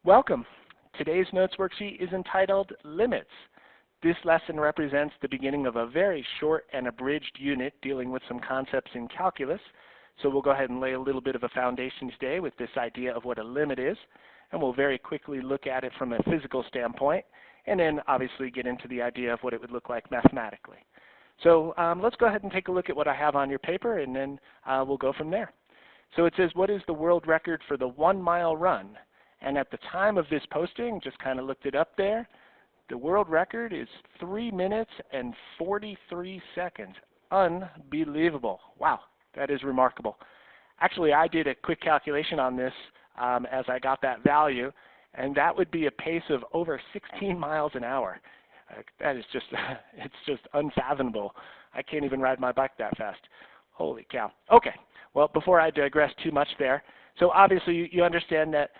Welcome. Today's notes worksheet is entitled Limits. This lesson represents the beginning of a very short and abridged unit dealing with some concepts in calculus. So we'll go ahead and lay a little bit of a foundation today with this idea of what a limit is, and we'll very quickly look at it from a physical standpoint, and then obviously get into the idea of what it would look like mathematically. So let's go ahead and take a look at what I have on your paper, and then we'll go from there. So it says, what is the world record for the 1 mile run? And at the time of this posting, just kind of looked it up there, the world record is 3 minutes and 43 seconds. Unbelievable. Wow, that is remarkable. Actually, I did a quick calculation on this as I got that value, and that would be a pace of over 16 miles an hour. That is just, it's just unfathomable. I can't even ride my bike that fast. Holy cow. Okay, well, before I digress too much there, so obviously you understand that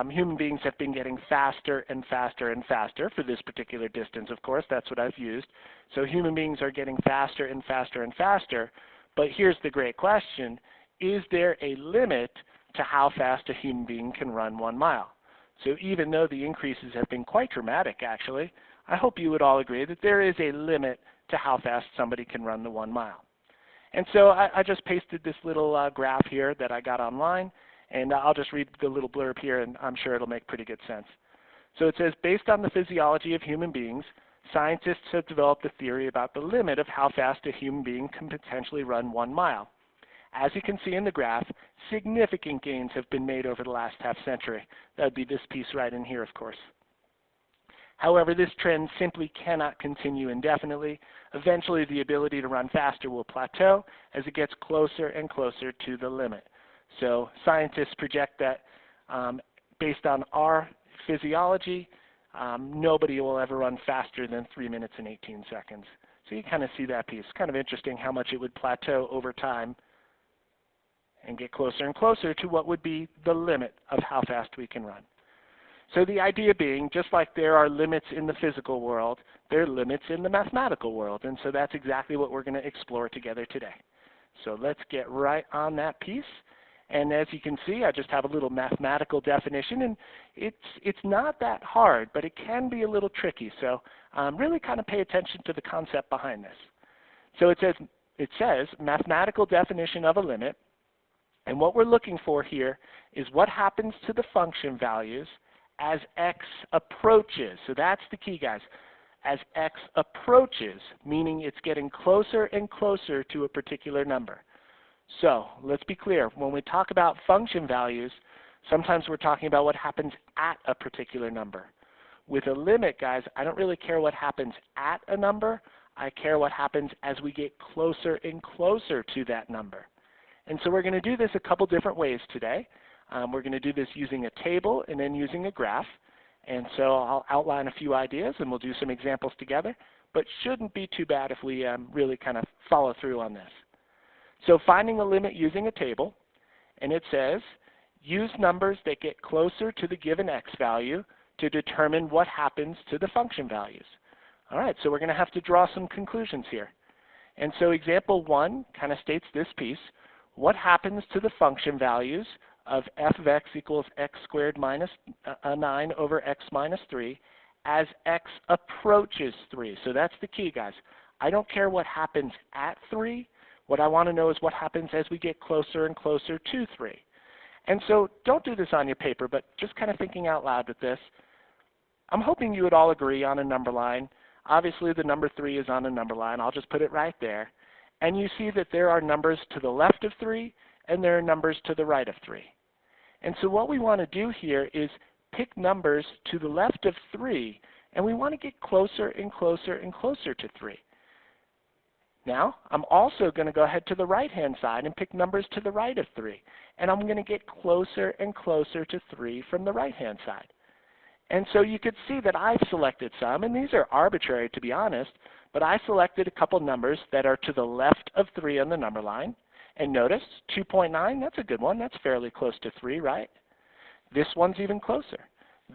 human beings have been getting faster and faster and faster for this particular distance, of course. That's what I've used. So human beings are getting faster and faster and faster. But here's the great question. Is there a limit to how fast a human being can run 1 mile? So even though the increases have been quite dramatic, actually, I hope you would all agree that there is a limit to how fast somebody can run the 1 mile. And so I just pasted this little graph here that I got online. And I'll just read the little blurb here, and I'm sure it'll make pretty good sense. So it says, based on the physiology of human beings, scientists have developed a theory about the limit of how fast a human being can potentially run 1 mile. As you can see in the graph, significant gains have been made over the last half-century. That would be this piece right in here, of course. However, this trend simply cannot continue indefinitely. Eventually, the ability to run faster will plateau as it gets closer and closer to the limit. So scientists project that based on our physiology, nobody will ever run faster than 3 minutes and 18 seconds. So you kind of see that piece. Kind of interesting how much it would plateau over time and get closer and closer to what would be the limit of how fast we can run. So the idea being, just like there are limits in the physical world, there are limits in the mathematical world. And so that's exactly what we're going to explore together today. So let's get right on that piece. And as you can see, I just have a little mathematical definition, and it's not that hard, but it can be a little tricky. So really kind of pay attention to the concept behind this. So it says mathematical definition of a limit, and what we're looking for here is what happens to the function values as x approaches. So that's the key, guys. As x approaches, meaning it's getting closer and closer to a particular number. So let's be clear. When we talk about function values, sometimes we're talking about what happens at a particular number. With a limit, guys, I don't really care what happens at a number. I care what happens as we get closer and closer to that number. And so we're going to do this a couple different ways today. We're going to do this using a table and then using a graph. And so I'll outline a few ideas and we'll do some examples together. But shouldn't be too bad if we really kind of follow through on this. So finding a limit using a table, and it says, use numbers that get closer to the given x value to determine what happens to the function values. All right, so we're going to have to draw some conclusions here. And so example 1 kind of states this piece. What happens to the function values of f of x equals x squared minus 9 over x minus 3 as x approaches 3? So that's the key, guys. I don't care what happens at 3. What I want to know is what happens as we get closer and closer to 3. And so don't do this on your paper, but just kind of thinking out loud with this. I'm hoping you would all agree on a number line. Obviously, the number 3 is on a number line. I'll just put it right there. And you see that there are numbers to the left of 3, and there are numbers to the right of 3. And so what we want to do here is pick numbers to the left of 3, and we want to get closer and closer and closer to 3. Now, I'm also going to go ahead to the right-hand side and pick numbers to the right of 3. And I'm going to get closer and closer to 3 from the right-hand side. And so you could see that I've selected some, and these are arbitrary to be honest, but I selected a couple numbers that are to the left of 3 on the number line. And notice, 2.9, that's a good one. That's fairly close to 3, right? This one's even closer.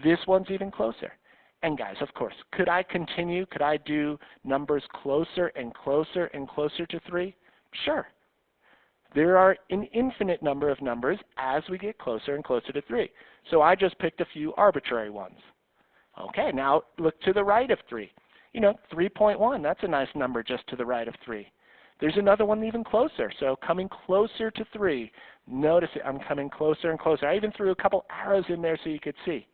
This one's even closer. And guys, of course, could I continue? Could I do numbers closer and closer and closer to 3? Sure. There are an infinite number of numbers as we get closer and closer to 3. So I just picked a few arbitrary ones. Okay, now look to the right of 3. 3.1, that's a nice number just to the right of 3. There's another one even closer. So coming closer to 3. Notice it, I'm coming closer and closer. I even threw a couple arrows in there so you could see.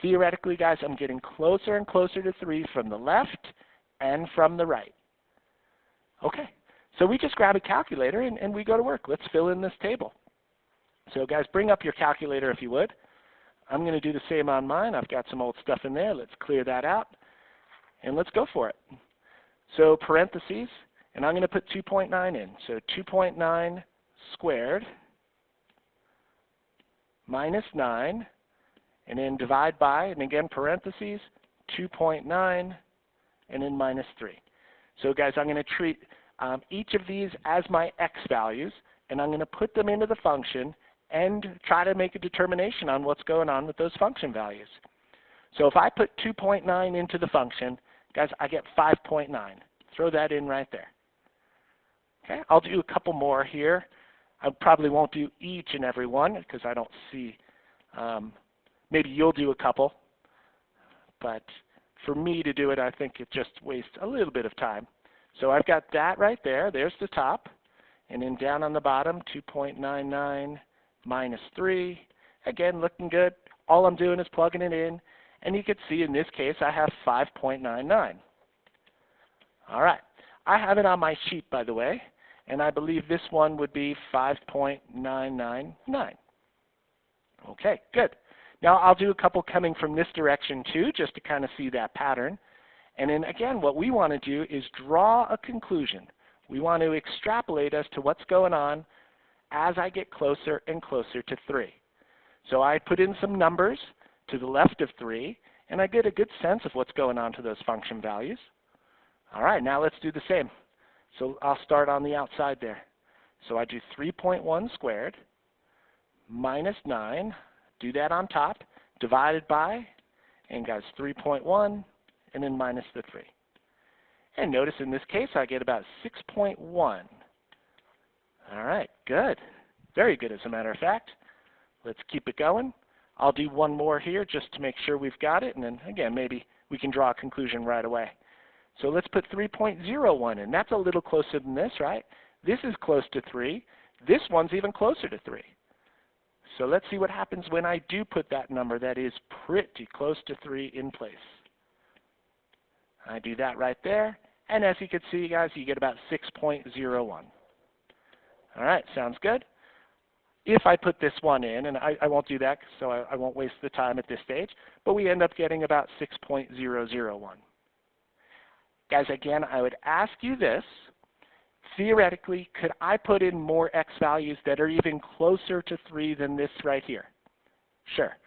Theoretically, guys, I'm getting closer and closer to 3 from the left and from the right. Okay, so we just grab a calculator and we go to work. Let's fill in this table. So guys, bring up your calculator if you would. I'm going to do the same on mine. I've got some old stuff in there. Let's clear that out. And let's go for it. So parentheses, and I'm going to put 2.9 in. So 2.9 squared minus 9, and then divide by, and again parentheses, 2.9, and then minus 3. So guys, I'm going to treat each of these as my x values, and I'm going to put them into the function and try to make a determination on what's going on with those function values. So if I put 2.9 into the function, guys, I get 5.9. Throw that in right there. Okay, I'll do a couple more here. I probably won't do each and every one because I don't see, maybe you'll do a couple, but for me to do it, I think it just wastes a little bit of time. So I've got that right there. There's the top. And then down on the bottom, 2.99 minus 3. Again, looking good. All I'm doing is plugging it in. And you can see in this case, I have 5.99. All right. I have it on my sheet, by the way. And I believe this one would be 5.999. Okay, good. Now I'll do a couple coming from this direction too, just to kind of see that pattern. And then again, what we want to do is draw a conclusion. We want to extrapolate as to what's going on as I get closer and closer to 3. So I put in some numbers to the left of 3, and I get a good sense of what's going on to those function values. All right, now let's do the same. So I'll start on the outside there. So I do 3.1 squared minus 9, do that on top, divided by, and guys, 3.1, and then minus the 3. And notice in this case, I get about 6.1. All right, good. Very good, as a matter of fact. Let's keep it going. I'll do one more here just to make sure we've got it, and then again, maybe we can draw a conclusion right away. So let's put 3.01 in. That's a little closer than this, right? This is close to 3. This one's even closer to 3. So let's see what happens when I do put that number that is pretty close to 3 in place. I do that right there, and as you can see, guys, you get about 6.01. All right, sounds good. If I put this one in, and I won't do that, so I won't waste the time at this stage, but we end up getting about 6.001. Guys, again, I would ask you this. Theoretically, could I put in more x values that are even closer to 3 than this right here? Sure.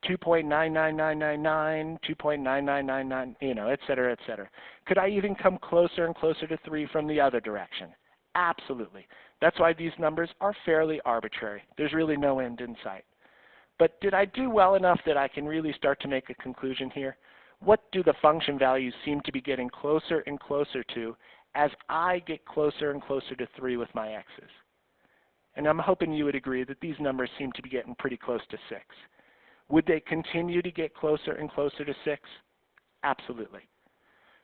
2.99999, 2.9999, et cetera, et cetera. Could I even come closer and closer to 3 from the other direction? Absolutely. That's why these numbers are fairly arbitrary. There's really no end in sight. But did I do well enough that I can really start to make a conclusion here? What do the function values seem to be getting closer and closer to as I get closer and closer to 3 with my x's? And I'm hoping you would agree that these numbers seem to be getting pretty close to 6. Would they continue to get closer and closer to 6? Absolutely.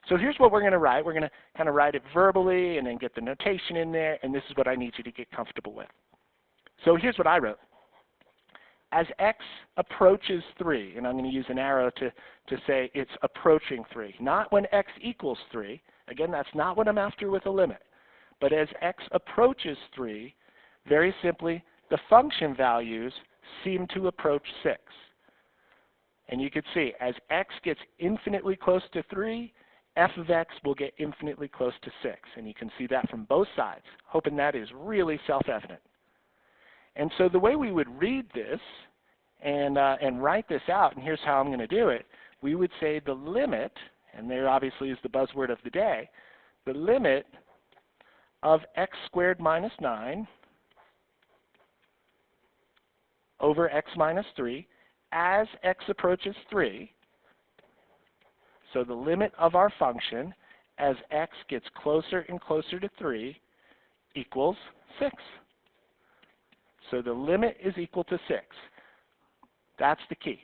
So here's what we're going to write. We're going to kind of write it verbally and then get the notation in there, and this is what I need you to get comfortable with. So here's what I wrote. As x approaches 3, and I'm going to use an arrow to say it's approaching 3, not when x equals 3. Again, that's not what I'm after with a limit. But as x approaches 3, very simply, the function values seem to approach 6. And you can see, as x gets infinitely close to 3, f of x will get infinitely close to 6. And you can see that from both sides, hoping that is really self-evident. And so the way we would read this and write this out, and here's how I'm going to do it, we would say the limit, and there obviously is the buzzword of the day, the limit of x squared minus 9 over x minus 3 as x approaches 3. So the limit of our function as x gets closer and closer to 3 equals 6. So the limit is equal to 6. That's the key.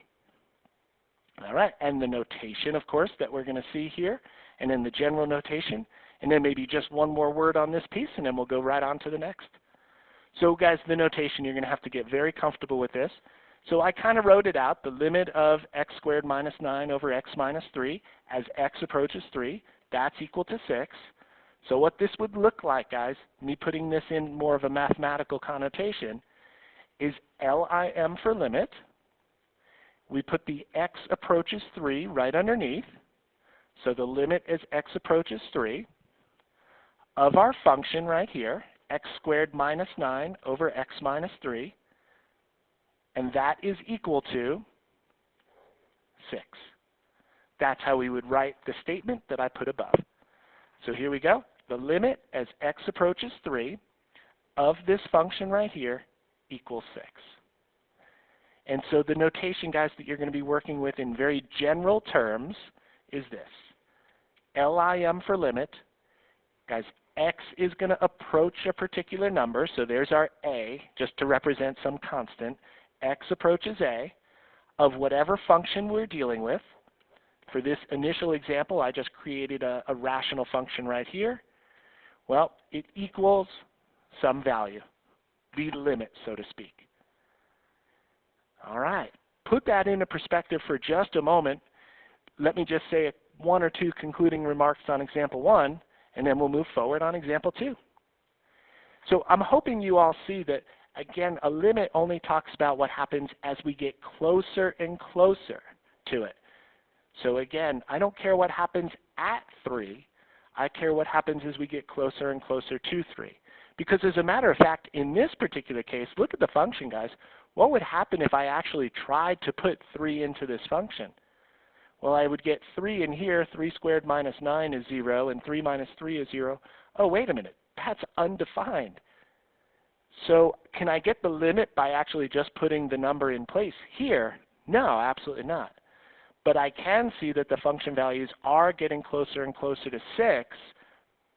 All right, and the notation, of course, that we're going to see here, and then the general notation, and then maybe just one more word on this piece, and then we'll go right on to the next. So guys, the notation, you're going to have to get very comfortable with this. So I kind of wrote it out, the limit of x squared minus 9 over x minus 3 as x approaches 3, that's equal to 6. So what this would look like, guys, me putting this in more of a mathematical connotation, is LIM for limit. We put the x approaches 3 right underneath. So the limit as x approaches 3 of our function right here, x squared minus 9 over x minus 3. And that is equal to 6. That's how we would write the statement that I put above. So here we go. The limit as x approaches 3 of this function right here equals 6. And so the notation, guys, that you're going to be working with in very general terms is this. LIM for limit. Guys, x is going to approach a particular number, so there's our a, just to represent some constant. X approaches a of whatever function we're dealing with. For this initial example, I just created a rational function right here. Well, it equals some value, the limit, so to speak. All right, put that into perspective for just a moment. Let me just say one or two concluding remarks on example 1, and then we'll move forward on example 2. So I'm hoping you all see that, again, a limit only talks about what happens as we get closer and closer to it. So again, I don't care what happens at 3. I care what happens as we get closer and closer to 3. Because as a matter of fact, in this particular case, look at the function, guys. What would happen if I actually tried to put 3 into this function? Well, I would get 3 in here. 3 squared minus 9 is 0, and 3 minus 3 is 0. Oh, wait a minute. That's undefined. So can I get the limit by actually just putting the number in place here? No, absolutely not. But I can see that the function values are getting closer and closer to 6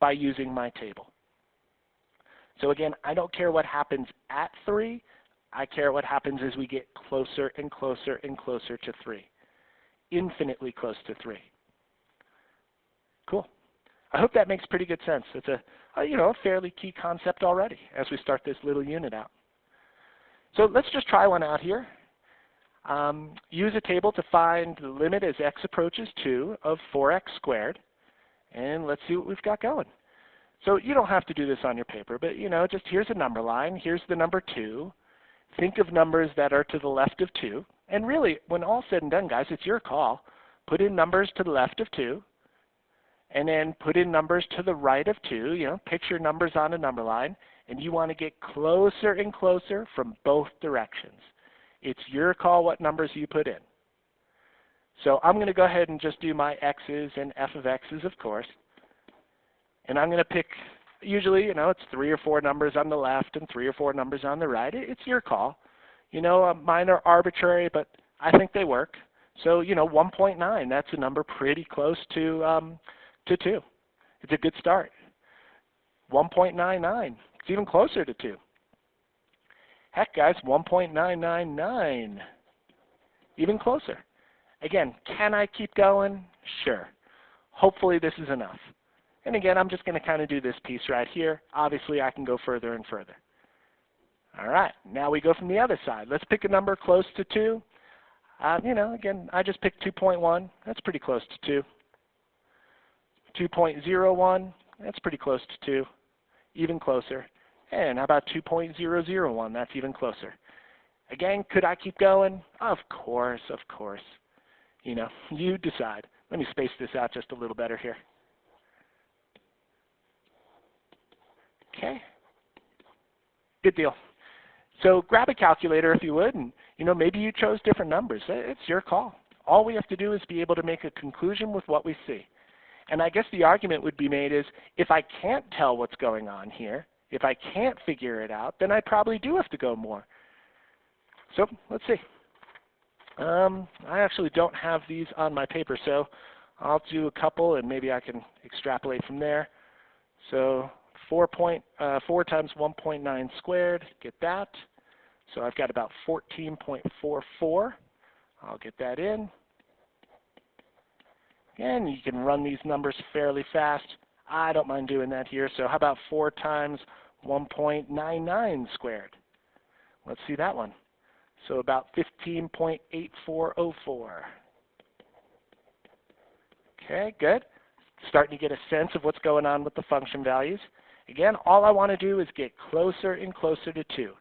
by using my table. So again, I don't care what happens at 3. I care what happens as we get closer and closer and closer to 3. Infinitely close to 3. Cool. I hope that makes pretty good sense. It's a fairly key concept already as we start this little unit out. So let's just try one out here. Use a table to find the limit as x approaches 2 of 4x squared. And let's see what we've got going. So you don't have to do this on your paper, but just here's a number line. Here's the number 2. Think of numbers that are to the left of 2. And really, when all said and done, guys, it's your call. Put in numbers to the left of 2. And then put in numbers to the right of 2. Picture numbers on a number line. And you want to get closer and closer from both directions. It's your call what numbers you put in. So I'm going to go ahead and just do my x's and f of x's, of course. And I'm going to pick, usually, it's 3 or 4 numbers on the left and 3 or 4 numbers on the right. It's your call. Mine are arbitrary, but I think they work. So, 1.9, that's a number pretty close to 2. It's a good start. 1.99, it's even closer to 2. Heck, guys, 1.999, even closer. Again, can I keep going? Sure. Hopefully this is enough. And again, I'm just going to kind of do this piece right here. Obviously, I can go further and further. All right, now we go from the other side. Let's pick a number close to 2. Again, I just picked 2.1. That's pretty close to 2. 2.01, that's pretty close to 2. Even closer. And how about 2.001? That's even closer. Again, could I keep going? Of course, of course. You decide. Let me space this out just a little better here. Okay. Good deal. So grab a calculator if you would, and maybe you chose different numbers. It's your call. All we have to do is be able to make a conclusion with what we see. And I guess the argument would be made is, if I can't tell what's going on here, if I can't figure it out, then I probably do have to go more. So let's see. I actually don't have these on my paper, so I'll do a couple and maybe I can extrapolate from there. So 4 times 1.9 squared, get that. So I've got about 14.44. I'll get that in. And you can run these numbers fairly fast. I don't mind doing that here. So how about 4 times 1.99 squared? Let's see that one. So about 15.8404. Okay, good. Starting to get a sense of what's going on with the function values. Again, all I want to do is get closer and closer to 2.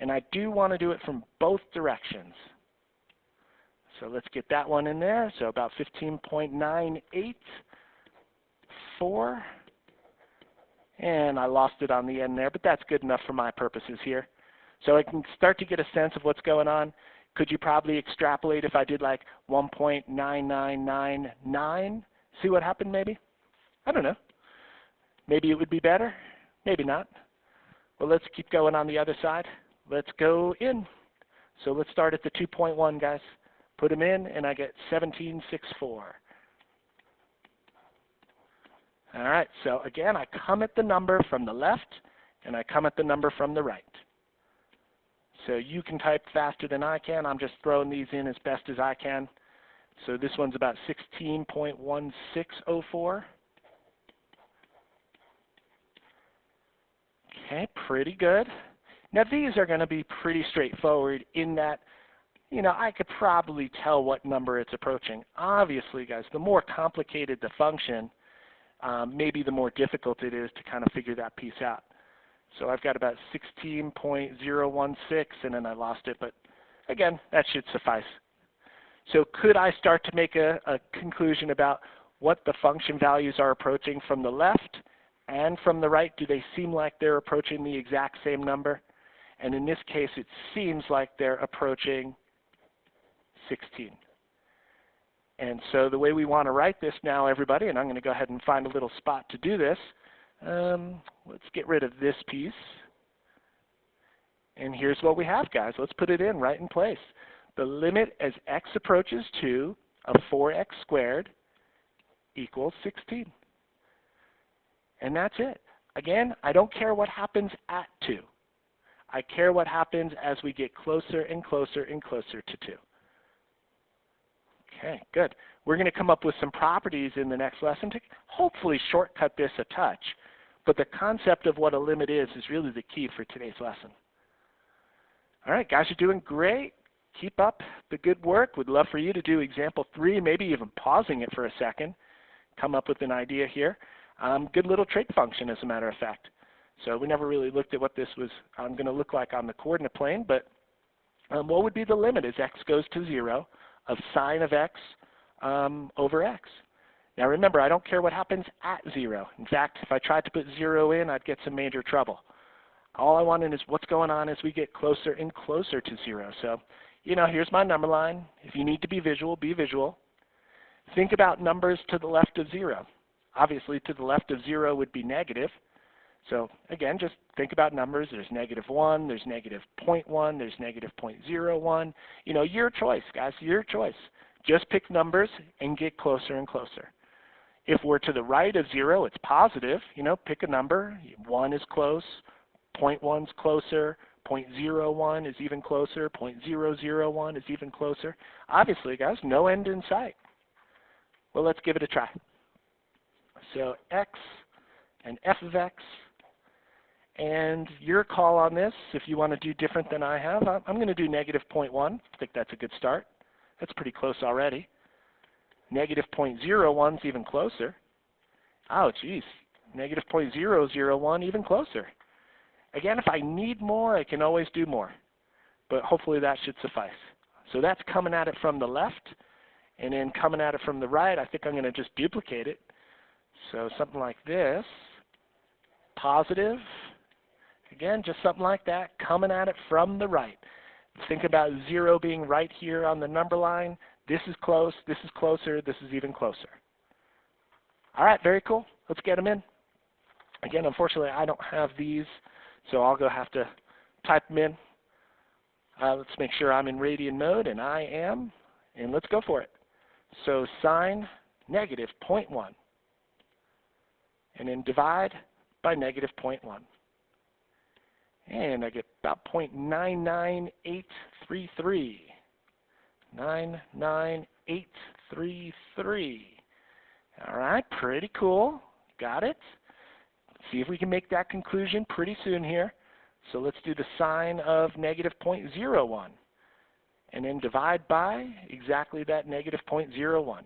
And I do want to do it from both directions. So let's get that one in there. So about 15.984. And I lost it on the end there, but that's good enough for my purposes here. So I can start to get a sense of what's going on. Could you probably extrapolate if I did like 1.9999? See what happened maybe? I don't know. Maybe it would be better. Maybe not. Well, let's keep going on the other side. Let's go in. So let's start at the 2.1, guys. Put them in, and I get 1764. All right, so again, I come at the number from the left, and I come at the number from the right. So you can type faster than I can. I'm just throwing these in as best as I can. So this one's about 16.1604. Okay, pretty good. Now these are going to be pretty straightforward in that, you know, I could probably tell what number it's approaching. Obviously, guys, the more complicated the function, maybe the more difficult it is to kind of figure that piece out. So I've got about 16.016, and then I lost it, but again, that should suffice. So could I start to make a conclusion about what the function values are approaching from the left and from the right? Do they seem like they're approaching the exact same number? And in this case, it seems like they're approaching 16. And so the way we want to write this now, everybody, and I'm going to go ahead and find a little spot to do this. Let's get rid of this piece. And here's what we have, guys. Let's put it in right in place. The limit as x approaches 2 of 4x squared equals 16. And that's it. Again, I don't care what happens at 2. I care what happens as we get closer and closer and closer to 2. Okay, good. We're going to come up with some properties in the next lesson to hopefully shortcut this a touch. But the concept of what a limit is really the key for today's lesson. All right, guys, you're doing great. Keep up the good work. We'd love for you to do example 3, maybe even pausing it for a second. Come up with an idea here. Good little trig function, as a matter of fact. So we never really looked at what this was going to look like on the coordinate plane, but what would be the limit as x goes to 0 of sine of x over x? Now remember, I don't care what happens at 0. In fact, if I tried to put 0 in, I'd get some major trouble. All I want is what's going on as we get closer and closer to 0. So, you know, here's my number line. If you need to be visual, be visual. Think about numbers to the left of 0. Obviously, to the left of 0 would be negative. So again, just think about numbers. There's -1, there's -0.1, there's -0.01. You know, your choice, guys, your choice. Just pick numbers and get closer and closer. If we're to the right of 0, it's positive. You know, pick a number. 1 is close, 0.1 is closer, 0.01 is even closer, 0.001 is even closer. Obviously, guys, no end in sight. Well, let's give it a try. So x and f of x. And your call on this, if you want to do different than I have, I'm going to do -0.1. I think that's a good start. That's pretty close already. -0.01 is even closer. Oh, geez. -0.001, even closer. Again, if I need more, I can always do more. But hopefully that should suffice. So that's coming at it from the left. And then coming at it from the right, I think I'm going to just duplicate it. So something like this. Positive. Again, just something like that, coming at it from the right. Think about 0 being right here on the number line. This is close, this is closer, this is even closer. All right, very cool. Let's get them in. Again, unfortunately, I don't have these, so I'll have to type them in. Let's make sure I'm in radian mode, and I am, and let's go for it. So sine -0.1, and then divide by -0.1. And I get about 0.99833. 99833. All right, pretty cool. Got it. See if we can make that conclusion pretty soon here. So let's do the sign of negative 0.01. And then divide by exactly that negative 0.01.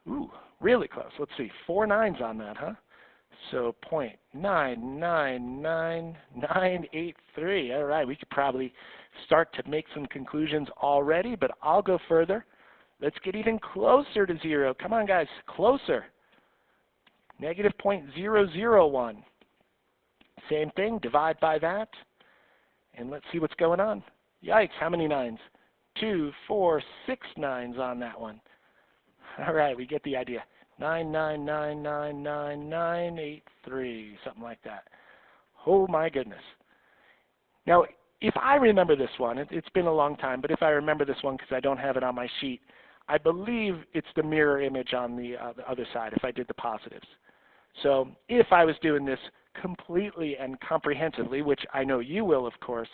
Ooh, really close. Let's see, 4 nines on that, huh? So 0.999983. All right, we could probably start to make some conclusions already, but I'll go further. Let's get even closer to 0. Come on, guys, closer. Negative 0.001. Same thing, divide by that, and let's see what's going on. Yikes, how many nines? 2, 4, 6 nines on that one. All right, we get the idea. 9999983, something like that. Oh my goodness. Now, if I remember this one, it's been a long time, but if I remember this one because I don't have it on my sheet, I believe it's the mirror image on the other side if I did the positives. So if I was doing this completely and comprehensively, which I know you will, of course,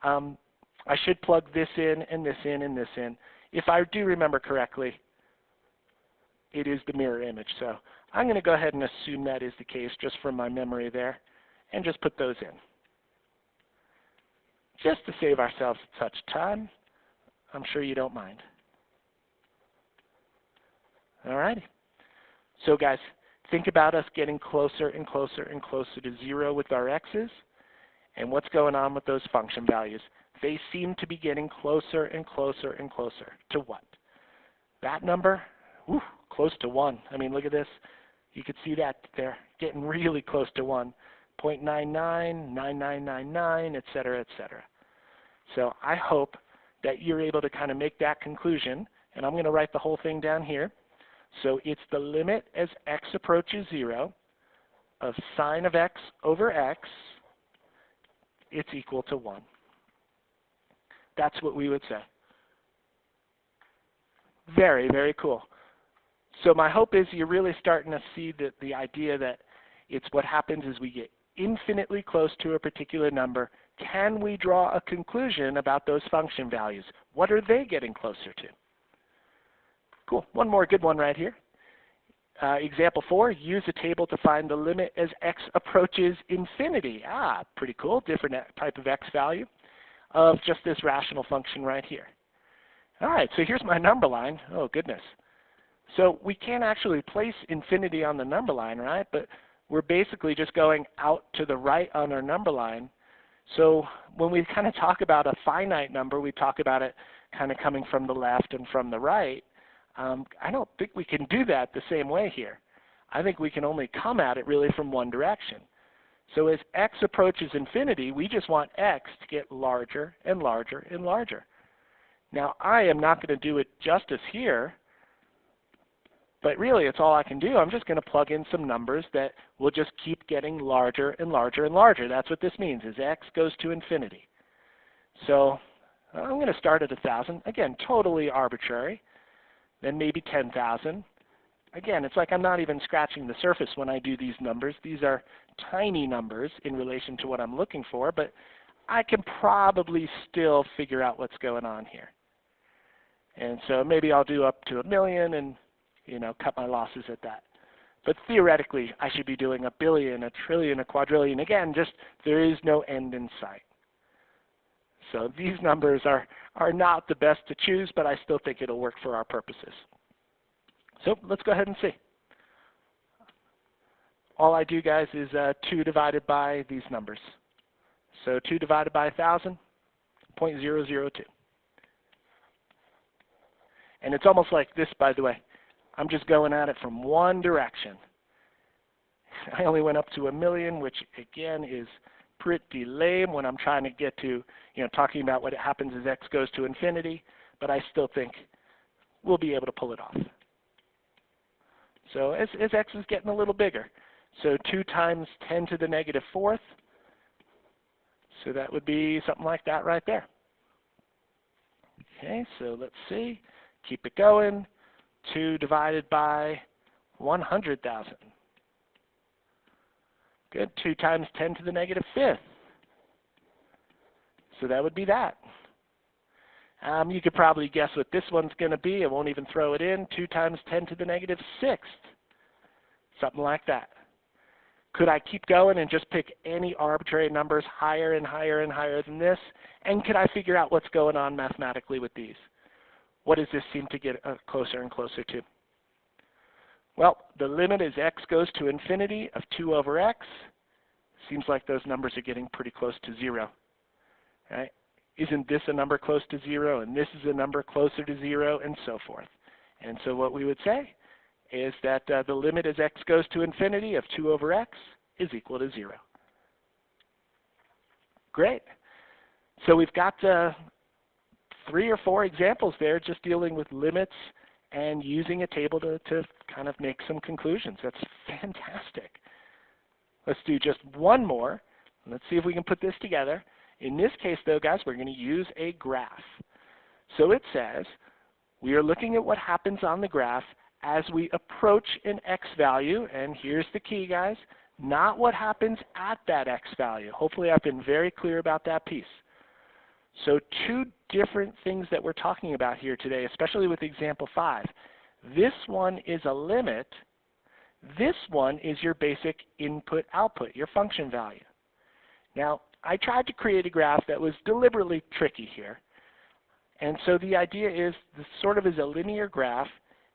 I should plug this in and this in and this in. If I do remember correctly, it is the mirror image. So I'm going to go ahead and assume that is the case just from my memory there and just put those in. Just to save ourselves such time, I'm sure you don't mind. All righty. So guys, think about us getting closer and closer and closer to 0 with our x's. And what's going on with those function values? They seem to be getting closer and closer and closer to what? That number? Whew, close to 1. I mean, look at this. You could see that there, getting really close to 1. 0.99, 9999, et cetera, et cetera. So I hope that you're able to kind of make that conclusion. And I'm going to write the whole thing down here. So it's the limit as x approaches 0 of sine of x over x, it's equal to 1. That's what we would say. Very, very cool. So my hope is you're really starting to see the idea that it's what happens is we get infinitely close to a particular number. Can we draw a conclusion about those function values? What are they getting closer to? Cool. One more good one right here. Example 4, use a table to find the limit as x approaches infinity. Ah, pretty cool. Different type of x value of just this rational function right here. All right, so here's my number line. Oh, goodness. So we can't actually place infinity on the number line, right? But we're basically just going out to the right on our number line. So when we kind of talk about a finite number, we talk about it kind of coming from the left and from the right. I don't think we can do that the same way here. I think we can only come at it really from one direction. So as x approaches infinity, we just want x to get larger and larger and larger. Now, I am not going to do it justice here, but really it's all I can do. I'm just going to plug in some numbers that will just keep getting larger and larger and larger. That's what this means, is x goes to infinity. So I'm going to start at 1,000. Again, totally arbitrary. Then maybe 10,000. Again, it's like I'm not even scratching the surface when I do these numbers. These are tiny numbers in relation to what I'm looking for, but I can probably still figure out what's going on here. And so maybe I'll do up to 1 million and, cut my losses at that. But theoretically, I should be doing 1 billion, 1 trillion, 1 quadrillion. Again, just there is no end in sight. So these numbers are not the best to choose, but I still think it'll work for our purposes. So let's go ahead and see. All I do, guys, is 2 divided by these numbers. So 2 divided by 1,000, 0.002. And it's almost like this, by the way. I'm just going at it from one direction. I only went up to 1 million, which again is pretty lame when I'm trying to get to, talking about what happens as x goes to infinity, but I still think we'll be able to pull it off. So as x is getting a little bigger, so 2 times 10 to the negative 4th, so that would be something like that right there. Okay, so let's see, keep it going, 2 divided by 100,000. Good, 2 times 10 to the negative 5th. So that would be that. You could probably guess what this one's going to be. I won't even throw it in. 2 times 10 to the negative 6th. Something like that. Could I keep going and just pick any arbitrary numbers higher and higher and higher than this? And could I figure out what's going on mathematically with these? What does this seem to get closer and closer to? Well, the limit as x goes to infinity of 2 over x. Seems like those numbers are getting pretty close to 0. Right? Isn't this a number close to 0? And this is a number closer to 0, and so forth. And so what we would say is that the limit as x goes to infinity of 2 over x is equal to 0. Great. So we've got 3 or 4 examples there just dealing with limits and using a table to kind of make some conclusions. That's fantastic. Let's do just one more. Let's see if we can put this together. In this case, though, guys, we're going to use a graph. So it says we are looking at what happens on the graph as we approach an x value, and here's the key, guys, not what happens at that x value. Hopefully I've been very clear about that piece. So 2 different things that we're talking about here today, especially with example 5. This one is a limit. This one is your basic input-output, your function value. Now, I tried to create a graph that was deliberately tricky here. And so the idea is this sort of is a linear graph,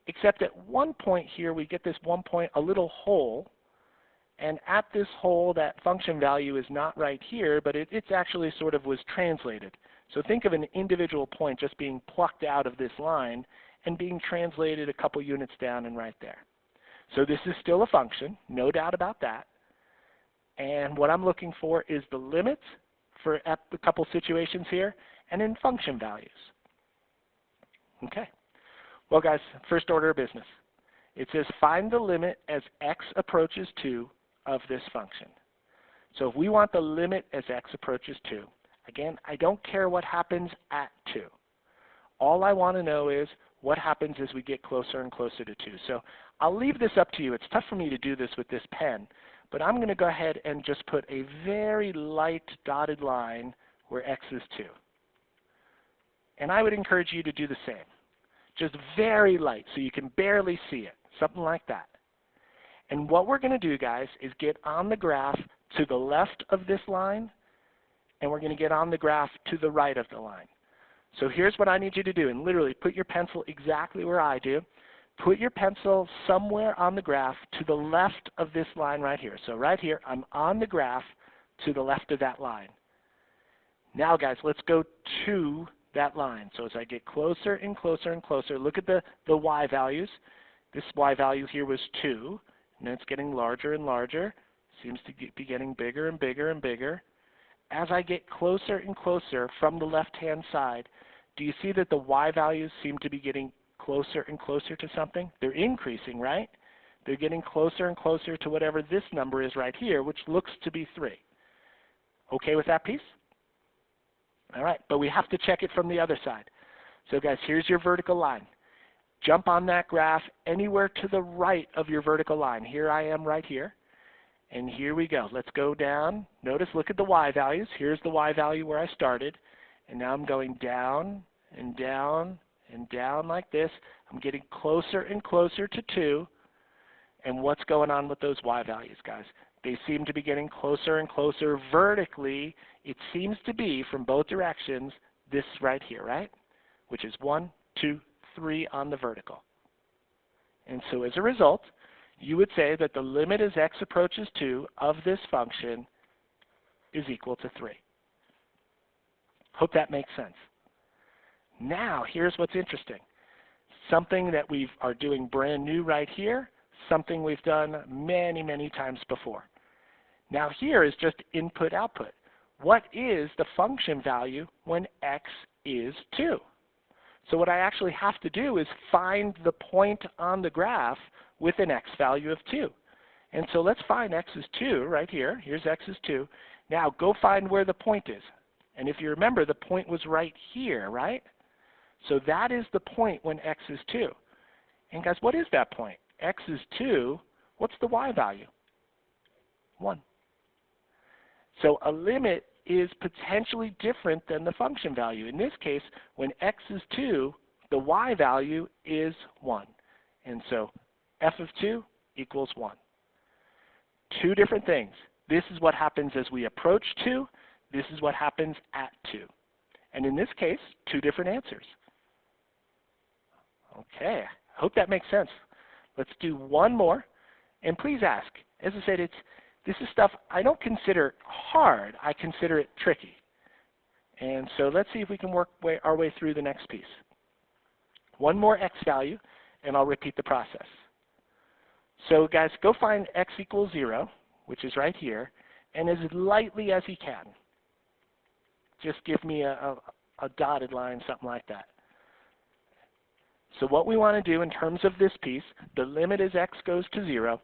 except at one point here we get this one point, a little hole. And at this hole, that function value is not right here, but it's actually sort of was translated. So think of an individual point just being plucked out of this line and being translated a couple units down and right there. So this is still a function, no doubt about that. And what I'm looking for is the limits for a couple situations here and in function values. Okay. Well, guys, first order of business. It says find the limit as x approaches 2 of this function. So if we want the limit as x approaches 2, again, I don't care what happens at 2. All I want to know is what happens as we get closer and closer to 2. So I'll leave this up to you. It's tough for me to do this with this pen, but I'm going to go ahead and just put a very light dotted line where x is 2. And I would encourage you to do the same. Just very light so you can barely see it, something like that. And what we're going to do, guys, is get on the graph to the left of this line, and we're going to get on the graph to the right of the line. So here's what I need you to do, and literally put your pencil exactly where I do. Put your pencil somewhere on the graph to the left of this line right here. So right here, I'm on the graph to the left of that line. Now, guys, let's go to that line. So as I get closer and closer and closer, look at the y values. This y value here was 2, and it's getting larger and larger. Seems to be getting bigger and bigger and bigger. As I get closer and closer from the left-hand side, do you see that the y values seem to be getting closer and closer to something? They're increasing, right? They're getting closer and closer to whatever this number is right here, which looks to be 3. Okay with that piece? All right, but we have to check it from the other side. So guys, here's your vertical line. Jump on that graph anywhere to the right of your vertical line. Here I am right here. And here we go. Let's go down. Notice, look at the y values. Here's the y value where I started. And now I'm going down and down and down like this. I'm getting closer and closer to 2. And what's going on with those y values, guys? They seem to be getting closer and closer vertically. It seems to be, from both directions, this right here, right? Which is 1, 2, 3 on the vertical. And so as a result, you would say that the limit as x approaches 2 of this function is equal to 3. Hope that makes sense. Now, here's what's interesting. Something that we are doing brand new right here, something we've done many, many times before. Now here is just input-output. What is the function value when x is 2? So what I actually have to do is find the point on the graph with an x value of 2. And so let's find x is 2 right here. Here's x is 2. Now go find where the point is. And if you remember, the point was right here, right? So that is the point when x is 2. And guys, what is that point? X is 2. What's the y value? 1. So a limit is potentially different than the function value. In this case, when x is 2, the y value is 1. And so f of 2 equals 1. Two different things. This is what happens as we approach 2. This is what happens at 2. And in this case, two different answers. Okay, I hope that makes sense. Let's do one more. And please ask. As I said, this is stuff I don't consider hard. I consider it tricky. And so let's see if we can work our way through the next piece. One more x value, and I'll repeat the process. So guys, go find x equals 0, which is right here, and as lightly as you can. Just give me a dotted line, something like that. So what we want to do in terms of this piece, the limit as x goes to 0,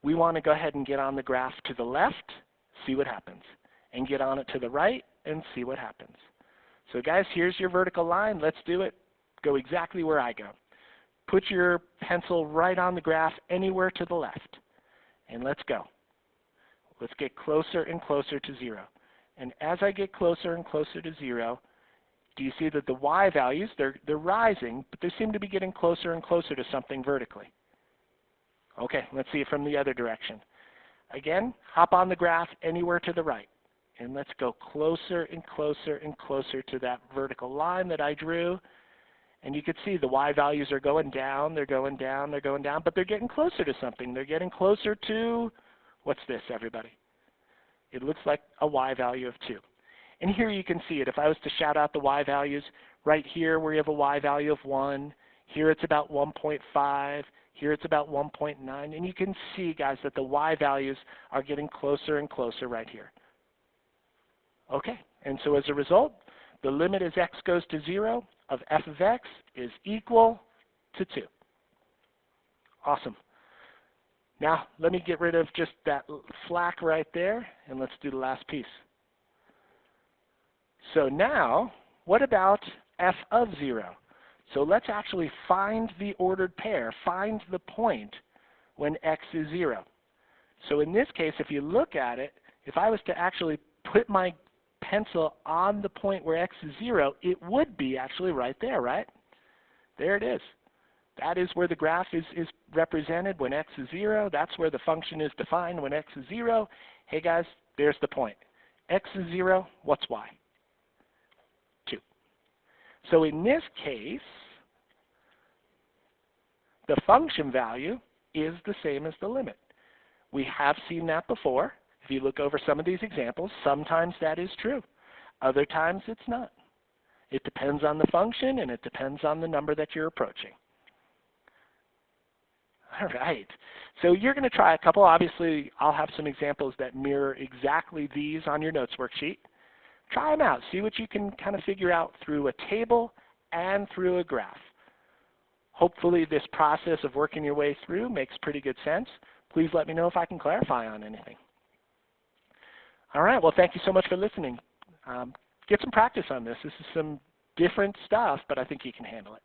we want to go ahead and get on the graph to the left, see what happens, and get on it to the right and see what happens. So guys, here's your vertical line. Let's do it. Go exactly where I go. Put your pencil right on the graph anywhere to the left, and let's go. Let's get closer and closer to 0. And as I get closer and closer to 0, do you see that the y values, they're rising, but they seem to be getting closer and closer to something vertically? Okay, let's see it from the other direction. Again, hop on the graph anywhere to the right. And let's go closer and closer and closer to that vertical line that I drew. And you can see the y values are going down, they're going down, they're going down, but they're getting closer to something. They're getting closer to, what's this, everybody? It looks like a y value of 2. And here you can see it. If I was to shout out the y values, right here where you have a y value of 1, here it's about 1.5, here it's about 1.9, and you can see, guys, that the y values are getting closer and closer right here. Okay, and so as a result, the limit as x goes to 0 of f of x is equal to 2. Awesome. Now, let me get rid of just that slack right there, and let's do the last piece. So now, what about f of 0? So let's actually find the ordered pair, find the point when x is 0. So in this case, if you look at it, if I was to actually put my pencil on the point where x is 0, it would be actually right there, right? There it is. That is where the graph is represented when x is 0. That's where the function is defined when x is 0. Hey guys, there's the point. X is 0, what's y? 2. So in this case, the function value is the same as the limit. We have seen that before. If you look over some of these examples, sometimes that is true. Other times it's not. It depends on the function, and it depends on the number that you're approaching. All right. So you're going to try a couple. Obviously, I'll have some examples that mirror exactly these on your notes worksheet. Try them out. See what you can kind of figure out through a table and through a graph. Hopefully this process of working your way through makes pretty good sense. Please let me know if I can clarify on anything. All right. Well, thank you so much for listening. Get some practice on this. This is some different stuff, but I think you can handle it.